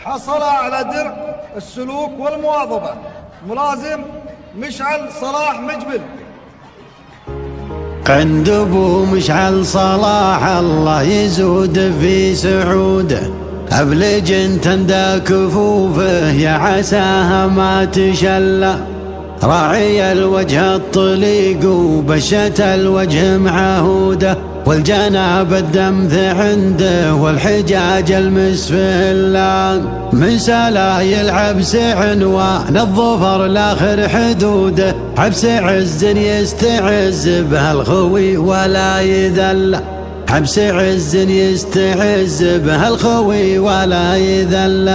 حصل على درع السلوك والمواظبة ملازم مشعل صلاح مجبل. عند ابو مشعل صلاح الله يزود في سعوده، ابلج تندى كفوفه يا عساها ما تشلى، راعي الوجه الطليق وبشة الوجه معهوده، والجناب الدمث عنده والحجاج المسفلان، من سلايل عبس عنوان الظفر لاخر حدوده، عبس عز يستعز به الخوي ولا يذل، عبس عز يستعز به الخوي ولا يذل.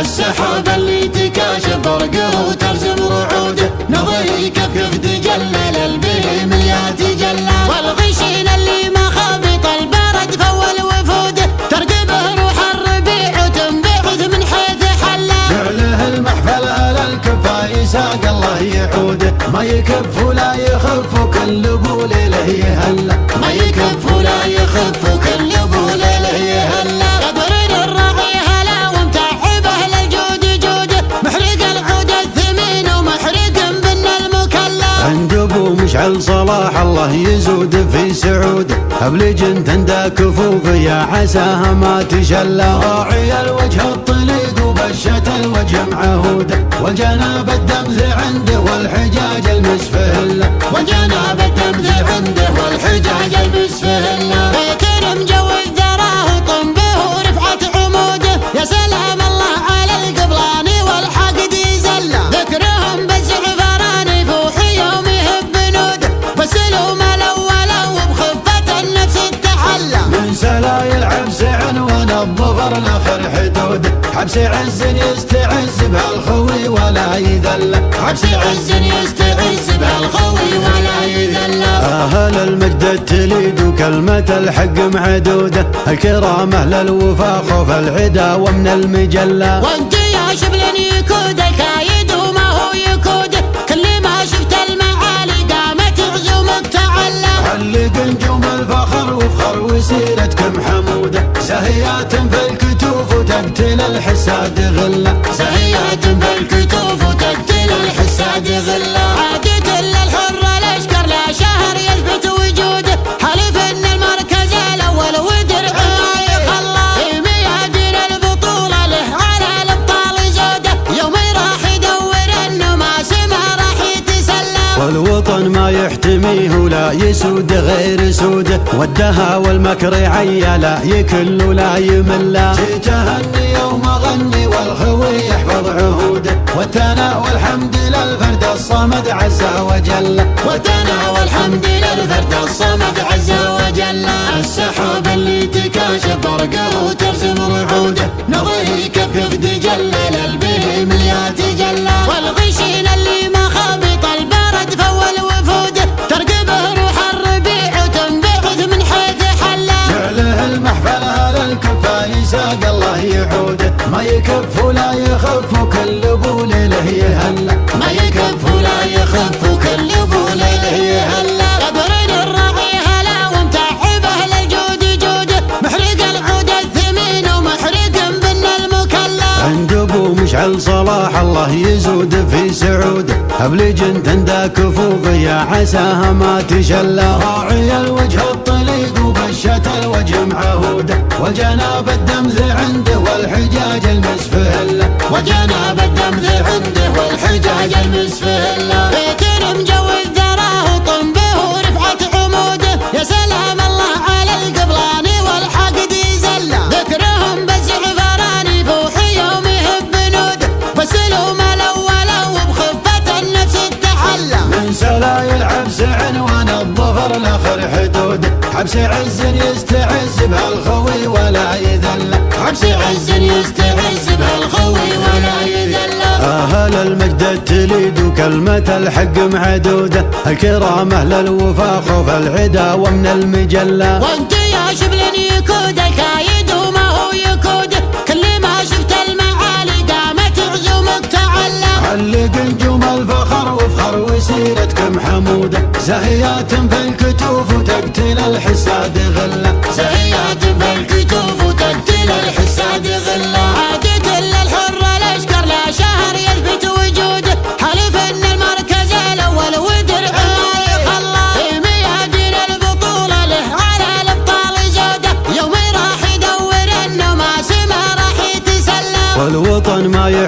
السحاب اللي تكاشف برقه وترسم رعوده، نظري كف تجلل البهم يا تجلى، والغشين اللي ما خابط البرد فول وفوده، ترقبه روح الربيع وتنبعث من حيث حلا، جعله المحفل على الكفا يساق الله يعوده، ما يكف ولا يخف كل ابو ليله يهلا، ما يكف ولا يخف كل ابو ليله يهلا، يبرد الراعي هلا ومتعبه للجود جوده، محرق العود الثمين ومحرق بن المكلا. عند ابو مشعل صلاح الله يزود في سعوده، ابلج تندى كفوفه يا عساها ما تشلى، راعي الوجه الطليق وبشة الوجه معهوده، والجناب الدمث عنده والحجاج المسفله، وجناب الدمث عنده والحجاج المسفله، احترم جو الذرى وطنبه ورفعة عموده، يا سلام الله على القبلاني والحقد زله، ذكرهم بالزعفراني فوح يوم يهب بنوده، والسلوم الاولى وبخفة النفس التحلى، من سلايل عبس عنوان الظفر لاخر حدوده، عبس عز يستعز بهالخوي ولا يذل، عبس عز يستعز بهالخوي ولا يذل. أهل المجد التليد وكلمة الحق معدودة، الكرام أهل الوفا خوف العدا ومن المجلة، وانت يا شبل يكود الكايد وما هو يكوده، كل ما شفت المعالي قامت عزومك تعلى، علق نجوم الفخر وفخر وسيرتكم حمودة، سهيات في الكتوف وتقتل الحساد غلة، سهيات بالكتوف وتقتل الحساد غلة، عادة للحر الاشقر لا شهر يثبت وجوده، حلف ان المركز الاول ودرعه ما يخلى، في ميادين البطولة له على الابطال زوده، يوم راح يدور انه ما سمع راح يتسلى، والوطن ما يحتميه ولا يسود غير سوده، والدها والمكر عيا لا يكل ولا يمل، جيت اهني يوم اغني والخوي يحفظ عهوده، والثناء والحمد للفرد الصمد عز وجل، والثناء والحمد للفرد الصمد عز وجل، السحاب اللي تكاشف برقه وترسم رعوده، نظره كف تجلل البهم يا تجلى، والغشين اللي ما خابط البرد فول وفوده، ترقبه روح الربيع وتنبعث من حيث حلا، جعله المحفل على الكفا يساق الله يعوده، ما يكف ولا يخف كل ابو ليله يهلا، ما يكف ولا يخف كل ابو ليله يهلا، يبرد الراعي هلا ومتعبه للجود جوده، محرق العود الثمين ومحرق بن المكلا. عند ابو مشعل صلاح الله يزود في سعوده، ابلج تندى كفوفه يا عساها ما تشلى، راعي الوجه الطليق وبشة الوجه معهوده، والجناب الدمث عنده والحجاج المسفله، وجناب الدمث عنده والحجاج المسفله، احترم جو الذرى وطنبه ورفعة عموده، يا سلام الله على القبلاني والحقد زله، ذكرهم بالزعفراني فوح يوم يهب بنوده، والسلوم الاولى وبخفة النفس التحلى، من سلايل عبس عنوان الظفر لاخر حدوده، عبس عز يستعز بهالخوي ولا يذل، عبس عز يستعز بهالخوي ولا يذل. أهل المجد التليد وكلمة الحق معدودة، الكرام أهل الوفا خوف العدا ومن المجلة، وانت يا شبل يكود الكايد وما هو يكوده، كل ما شفت المعالي قامت عزومك تعلى، علق نجوم الفخر وفخر وسيرتكم حمودة، زهيات في الكتوف وتقتل الحساد غلة، زهيات بالكتوف وتقتل الحساد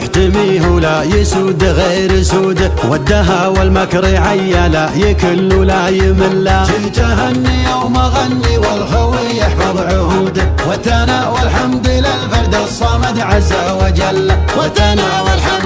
يحتميه ولا يسود غير سوده، والدها والمكر عيالا يكل ولا يملا. جيت اهني يوم اغني والخوي يحفظ عهوده، والثناء والحمد للفرد الصمد عز وجل، والثناء والحمد